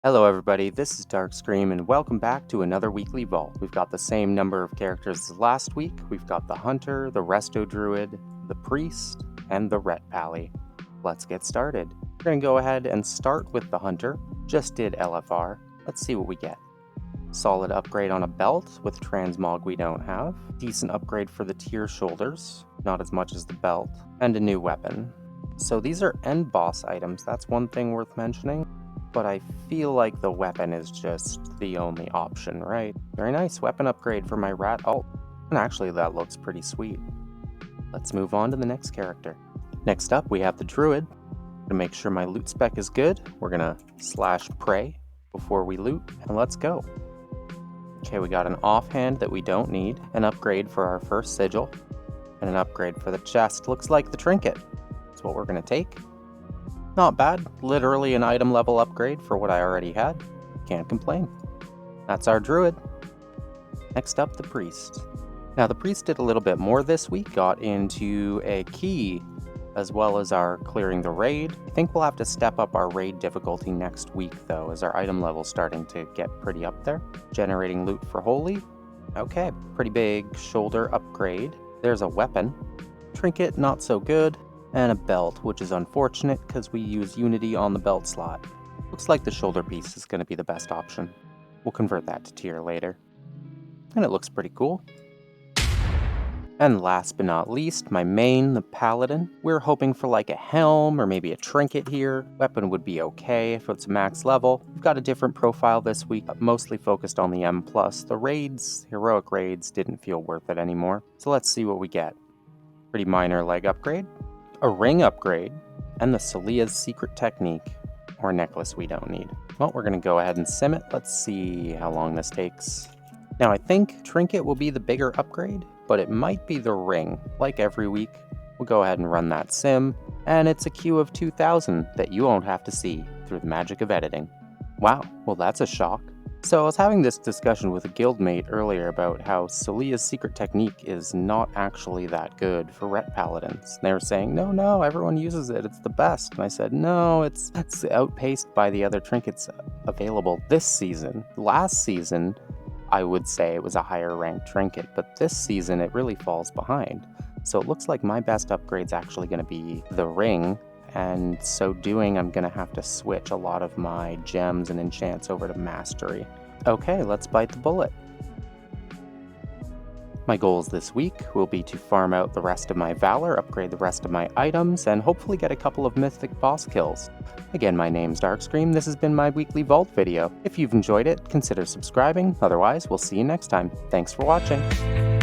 Hello everybody, this is Darkscream and welcome back to another weekly vault. We've got the same number of characters as last week. We've got the Hunter, the Resto Druid, the Priest, and the Ret Pally. Let's get started. We're going to go ahead and start with the Hunter. Just did LFR. Let's see what we get. Solid upgrade on a belt with transmog we don't have. Decent upgrade for the tier shoulders, not as much as the belt. And a new weapon. So these are end boss items, that's one thing worth mentioning. But I feel like the weapon is just the only option, right? Very nice weapon upgrade for my rat alt. And actually that looks pretty sweet. Let's move on to the next character. Next up we have the Druid. To make sure my loot spec is good, we're gonna /pray before we loot, and let's go. Okay, we got an offhand that we don't need, an upgrade for our first sigil, and an upgrade for the chest. Looks like the trinket. That's what we're gonna take. Not bad, literally an item level upgrade for what I already had. Can't complain. That's our Druid. Next up, the Priest. Now the Priest did a little bit more this week, got into a key, as well as our clearing the raid. I think we'll have to step up our raid difficulty next week though, as our item level's starting to get pretty up there. Generating loot for Holy. Okay, pretty big shoulder upgrade. There's a weapon. Trinket, not so good. And a belt, which is unfortunate because we use Unity on the belt slot. Looks like the shoulder piece is going to be the best option. We'll convert that to tier later. And it looks pretty cool. And last but not least, my main, the Paladin. We're hoping for like a helm or maybe a trinket here. Weapon would be okay if it's max level. We've got a different profile this week, mostly focused on the M+. The raids, heroic raids, didn't feel worth it anymore. So let's see what we get. Pretty minor leg upgrade. A ring upgrade, and the Celia's secret technique, or necklace we don't need. Well, we're gonna go ahead and sim it. Let's see how long this takes. Now I think trinket will be the bigger upgrade, but it might be the ring. Like every week, we'll go ahead and run that sim, and it's a queue of 2,000 that you won't have to see through the magic of editing. Wow, well that's a shock. So I was having this discussion with a guildmate earlier about how Celia's secret technique is not actually that good for Ret Paladins. They were saying, no, everyone uses it, it's the best. And I said, no, it's outpaced by the other trinkets available this season. Last season, I would say it was a higher ranked trinket, but this season it really falls behind. So it looks like my best upgrade's actually going to be the ring. And so doing, I'm going to have to switch a lot of my gems and enchants over to mastery. Okay, let's bite the bullet. My goals this week will be to farm out the rest of my Valor, upgrade the rest of my items, and hopefully get a couple of mythic boss kills. Again, my name's Darkscream, this has been my weekly Vault video. If you've enjoyed it, consider subscribing, otherwise we'll see you next time. Thanks for watching.